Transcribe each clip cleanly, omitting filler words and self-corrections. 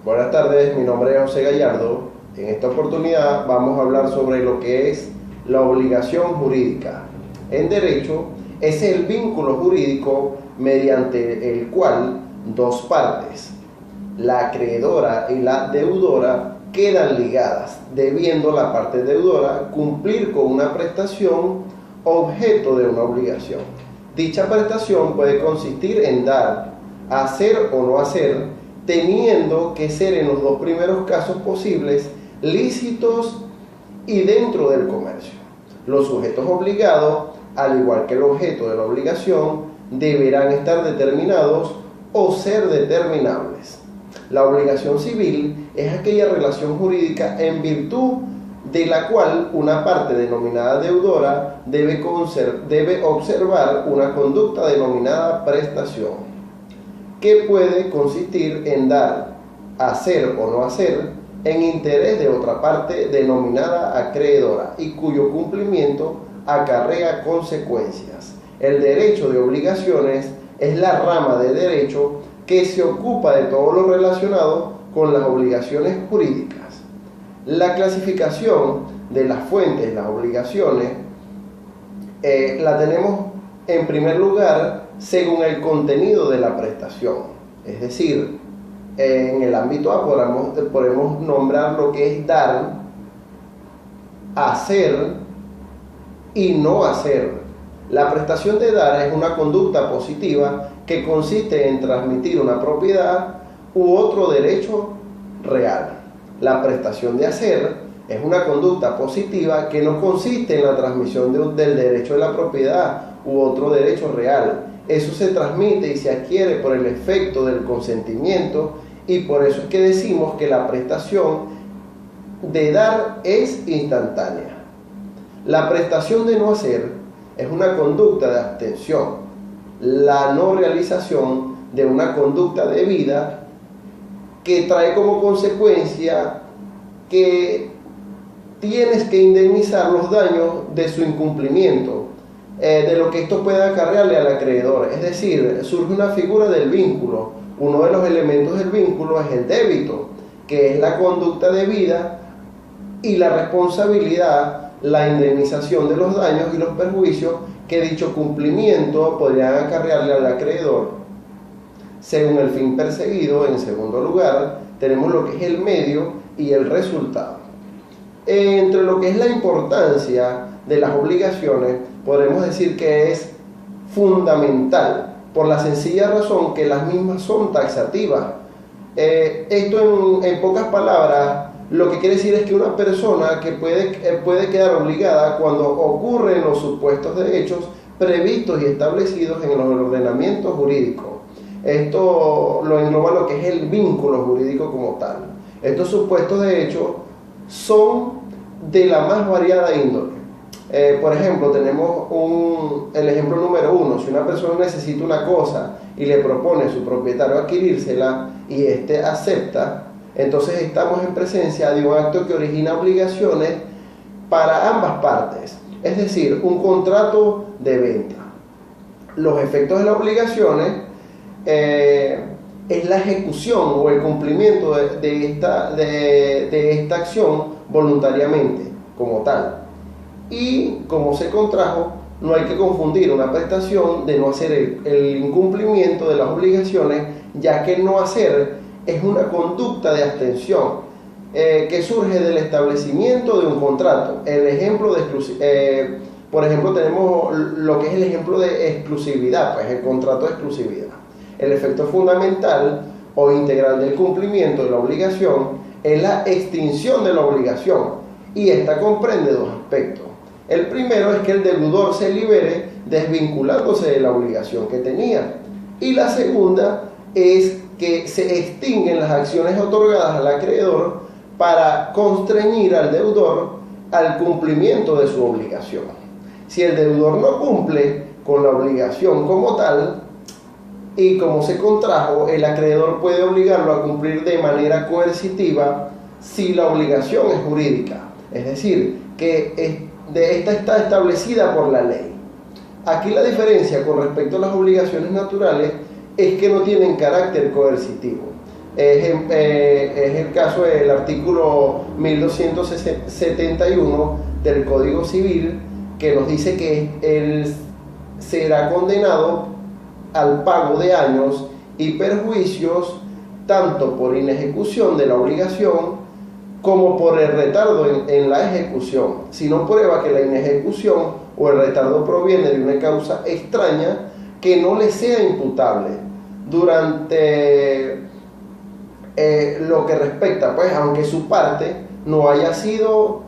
Buenas tardes, mi nombre es José Gallardo. En esta oportunidad vamos a hablar sobre lo que es la obligación jurídica. En derecho es el vínculo jurídico mediante el cual dos partes, la acreedora y la deudora, quedan ligadas, debiendo la parte deudora cumplir con una prestación objeto de una obligación. Dicha prestación puede consistir en dar, hacer o no hacer, teniendo que ser en los dos primeros casos posibles lícitos y dentro del comercio. Los sujetos obligados, al igual que el objeto de la obligación, deberán estar determinados o ser determinables. La obligación civil es aquella relación jurídica en virtud de la cual una parte denominada deudora debe observar una conducta denominada prestación, que puede consistir en dar, hacer o no hacer en interés de otra parte denominada acreedora y cuyo cumplimiento acarrea consecuencias. El derecho de obligaciones es la rama de derecho que se ocupa de todo lo relacionado con las obligaciones jurídicas. La clasificación de las fuentes de las obligaciones la tenemos en primer lugar según el contenido de la prestación. Es decir, en el ámbito A podemos nombrar lo que es dar, hacer y no hacer. La prestación de dar es una conducta positiva que consiste en transmitir una propiedad u otro derecho real. La prestación de hacer es una conducta positiva que no consiste en la transmisión del derecho de la propiedad u otro derecho real. Eso se transmite y se adquiere por el efecto del consentimiento, y por eso es que decimos que la prestación de dar es instantánea. La prestación de no hacer es una conducta de abstención, la no realización de una conducta debida que trae como consecuencia que tienes que indemnizar los daños de su incumplimiento, de lo que esto pueda acarrearle al acreedor. Es decir, surge una figura del vínculo. Uno de los elementos del vínculo es el débito, que es la conducta debida, y la responsabilidad, la indemnización de los daños y los perjuicios que dicho cumplimiento podrían acarrearle al acreedor. Según el fin perseguido, en segundo lugar, tenemos lo que es el medio y el resultado. Entre lo que es la importancia de las obligaciones, podemos decir que es fundamental, por la sencilla razón que las mismas son taxativas. Esto en pocas palabras, lo que quiere decir es que una persona que puede quedar obligada cuando ocurren los supuestos de hechos previstos y establecidos en los ordenamientos jurídicos. Esto lo engloba lo que es el vínculo jurídico como tal. Estos supuestos de hecho son de la más variada índole. Por ejemplo, tenemos el ejemplo número 1. Si una persona necesita una cosa y le propone a su propietario adquirírsela y éste acepta, entonces estamos en presencia de un acto que origina obligaciones para ambas partes. Es decir, un contrato de venta. Los efectos de las obligaciones es la ejecución o el cumplimiento de esta acción voluntariamente como tal. Y como se contrajo, no hay que confundir una prestación de no hacer el incumplimiento de las obligaciones, ya que el no hacer es una conducta de abstención que surge del establecimiento de un contrato. El ejemplo por ejemplo, tenemos lo que es el ejemplo de exclusividad, pues el contrato de exclusividad. El efecto fundamental o integral del cumplimiento de la obligación es la extinción de la obligación, y esta comprende dos aspectos. El primero es que el deudor se libere desvinculándose de la obligación que tenía, y la segunda es que se extinguen las acciones otorgadas al acreedor para constreñir al deudor al cumplimiento de su obligación. Si el deudor no cumple con la obligación como tal, y como se contrajo, el acreedor puede obligarlo a cumplir de manera coercitiva si la obligación es jurídica, es decir, que esta está establecida por la ley. Aquí la diferencia con respecto a las obligaciones naturales es que no tienen carácter coercitivo. Es el caso del artículo 1271 del Código Civil, que nos dice que él será condenado al pago de daños y perjuicios tanto por inejecución de la obligación como por el retardo en la ejecución, si no prueba que la inejecución o el retardo proviene de una causa extraña que no le sea imputable durante lo que respecta, pues, aunque su parte no haya sido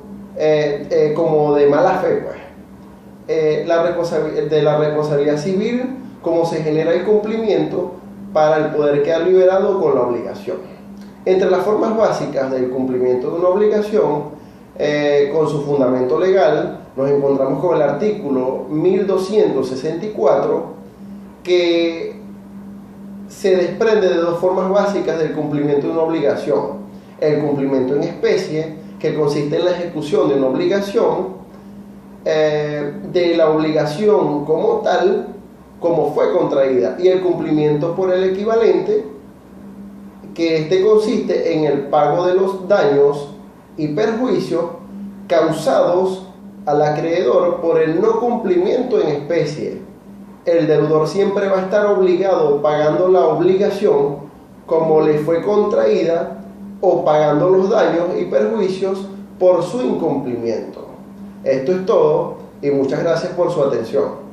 como de mala fe, pues. De la responsabilidad civil, como se genera el cumplimiento para el poder quedar liberado con la obligación. Entre las formas básicas del cumplimiento de una obligación, con su fundamento legal, nos encontramos con el artículo 1264, que se desprende de dos formas básicas del cumplimiento de una obligación. El cumplimiento en especie, que consiste en la ejecución de una obligación, de la obligación como tal, como fue contraída, y el cumplimiento por el equivalente, que consiste en el pago de los daños y perjuicios causados al acreedor por el no cumplimiento en especie. El deudor siempre va a estar obligado pagando la obligación como le fue contraída o pagando los daños y perjuicios por su incumplimiento. Esto es todo y muchas gracias por su atención.